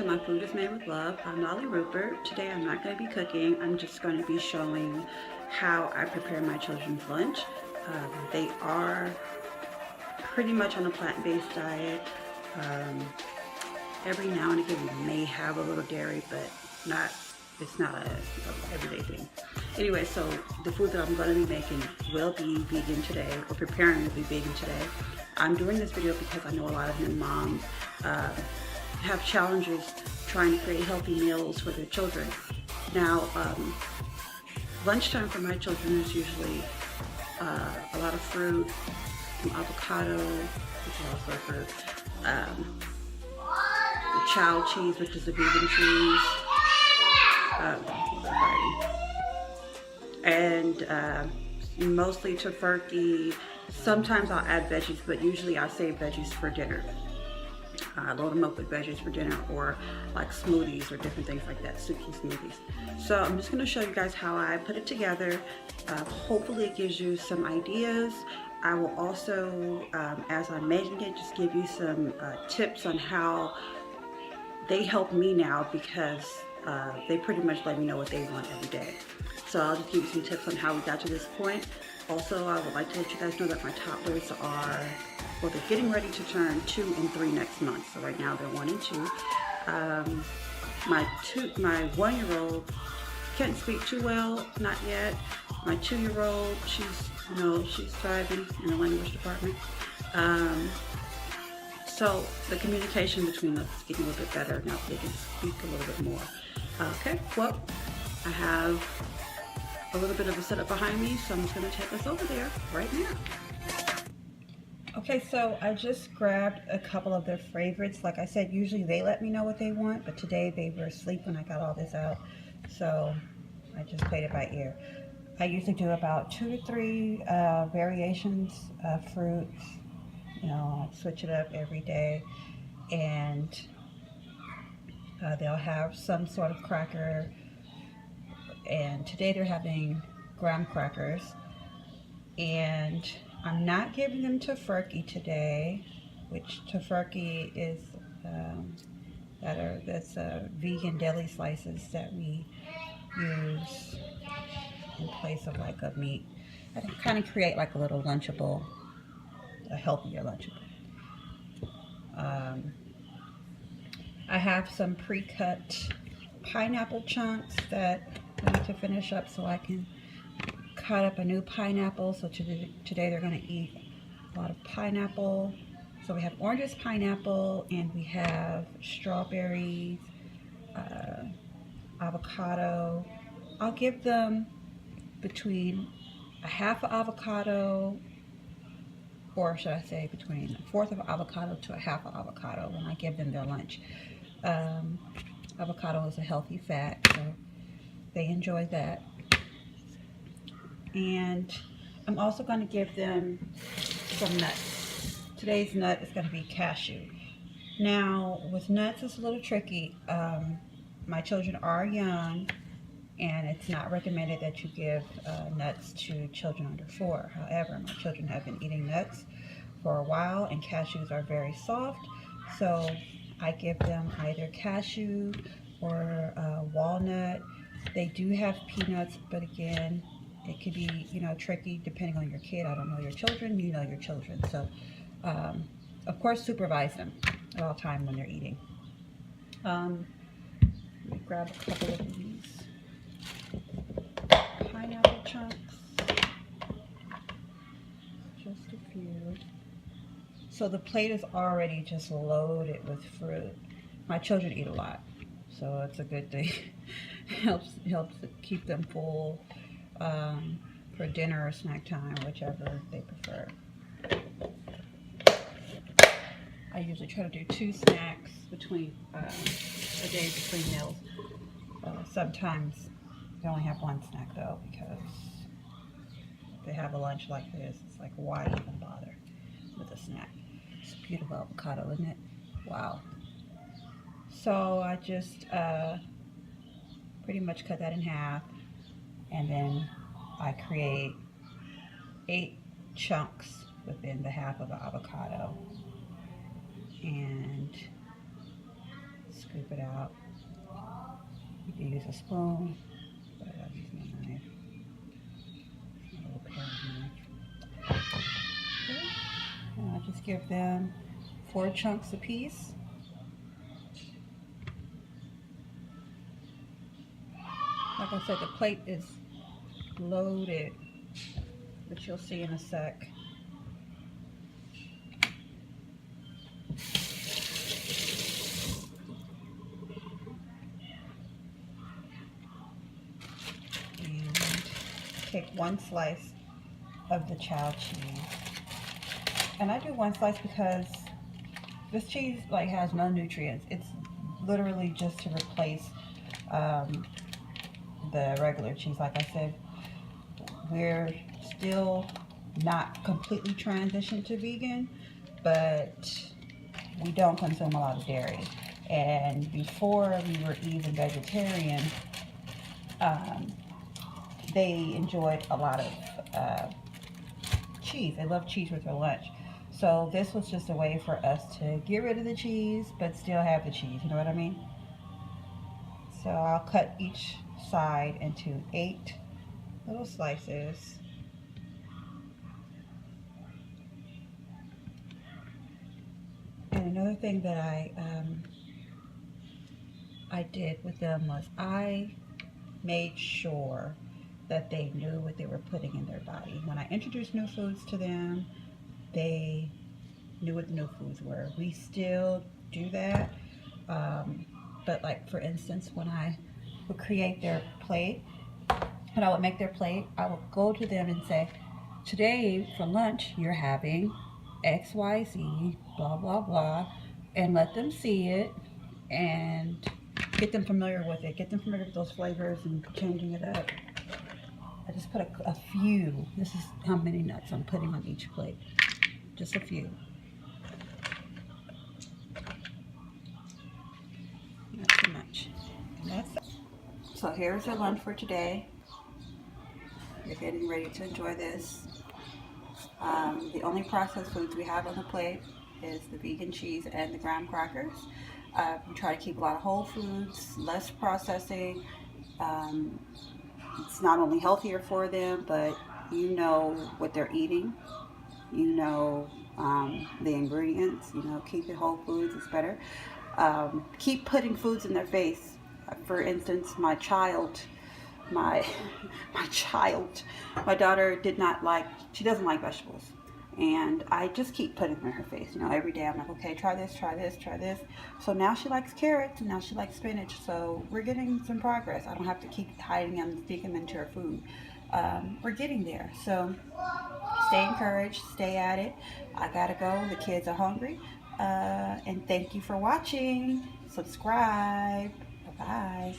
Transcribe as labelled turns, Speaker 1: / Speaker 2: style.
Speaker 1: to My Food is Made with Love. I'm Lolly Rupert. Today I'm not going to be cooking. I'm just going to be showing how I prepare my children's lunch. They are pretty much on a plant-based diet. Um, every now and again we may have a little dairy, but it's not a everyday thing. Anyway, so the food that I'm going to be making will be vegan today, or preparing will be vegan today. I'm doing this video because I know a lot of new moms have challenges trying to create healthy meals for their children. Now, lunchtime for my children is usually a lot of fruit, some avocado, which is also fruit, the chow cheese, which is a vegan cheese, and mostly tofurkey. Sometimes I'll add veggies, but usually I save veggies for dinner. Load them up with veggies for dinner, or like smoothies or different things like that, suki smoothies. So I'm just going to show you guys how I put it together. Hopefully it gives you some ideas. I will also, as I'm making it, just give you some tips on how they help me now, because they pretty much let me know what they want every day. So I'll just give you some tips on how we got to this point. Also, I would like to let you guys know that my toddlers are, well, they're getting ready to turn 2 and 3 next month. So right now they're 1 and 2. My 1-year-old can't speak too well, not yet. My 2-year-old, she's thriving in the language department. So the communication between us is getting a little bit better now. They can speak a little bit more. Okay, well, I have a little bit of a setup behind me, so I'm just going to take us over there right now. Okay, so I just grabbed a couple of their favorites. Like I said, usually they let me know what they want, but today they were asleep when I got all this out, so I just played it by ear. I usually do about 2 to 3 variations of fruits. I switch it up every day, and they'll have some sort of cracker, and today they're having graham crackers. And I'm not giving them tofurkey today, which tofurkey is that's vegan deli slices that we use in place of like a meat. I can kind of create like a little Lunchable, a healthier Lunchable. I have some pre-cut pineapple chunks that I need to finish up so I can cut up a new pineapple. So today they're going to eat a lot of pineapple. So we have oranges, pineapple, and we have strawberries, avocado. I'll give them between a half of avocado, or should I say between a fourth of avocado to a half of avocado when I give them their lunch. Avocado is a healthy fat, so they enjoy that. And I'm also going to give them some nuts. Today's nut is going to be cashew. Now, with nuts, it's a little tricky. My children are young, and it's not recommended that you give nuts to children under 4. However, my children have been eating nuts for a while, and cashews are very soft, so I give them either cashew or walnut. They do have peanuts, but again, it could be, tricky depending on your kid. I don't know your children, you know your children. So, of course, supervise them at all time when they're eating. Let me grab a couple of these pineapple chunks. Just a few. So the plate is already just loaded with fruit. My children eat a lot, so it's a good thing. helps keep them full for dinner or snack time, whichever they prefer. I usually try to do 2 snacks between a day between meals. Sometimes they only have 1 snack though, because if they have a lunch like this, it's like, why even bother with a snack? It's a beautiful avocado, isn't it? Wow. So I just pretty much cut that in half, and then I create 8 chunks within the half of the avocado, and scoop it out. You can use a spoon, but I'll use my knife. A little paring knife. Okay. And I'll just give them 4 chunks apiece. Like I said, the plate is loaded, which you'll see in a sec. And take 1 slice of the child cheese. And I do 1 slice because this cheese like has no nutrients. It's literally just to replace the regular cheese. Like I said, we're still not completely transitioned to vegan, but we don't consume a lot of dairy. And before we were even vegetarian, they enjoyed a lot of cheese. They love cheese with their lunch. So this was just a way for us to get rid of the cheese, but still have the cheese. You know what I mean? So I'll cut each side into 8 little slices. And another thing that I did with them was I made sure that they knew what they were putting in their body. When I introduced new foods to them, they knew what the new foods were. We still do that, but like for instance, when I would create their plate, when I would make their plate, I would go to them and say, today for lunch you're having XYZ, blah blah blah, and let them see it and get them familiar with it, get them familiar with those flavors and changing it up. I just put a few. This is how many nuts I'm putting on each plate. Just a few. Not too much. And that's it. So here's your lunch for today. You're getting ready to enjoy this. The only processed foods we have on the plate is the vegan cheese and the graham crackers. We try to keep a lot of whole foods, less processing. It's not only healthier for them, but you know what they're eating. You know the ingredients. You know, keep it whole foods. It's better. Keep putting foods in their face. For instance, my daughter she doesn't like vegetables. And I just keep putting them in her face. You know, every day I'm like, okay, try this, try this, try this. So now she likes carrots and now she likes spinach. So we're getting some progress. I don't have to keep hiding them and sneak them into her food. We're getting there. So stay encouraged, stay at it. I gotta go. The kids are hungry. And thank you for watching. Subscribe. Bye-bye.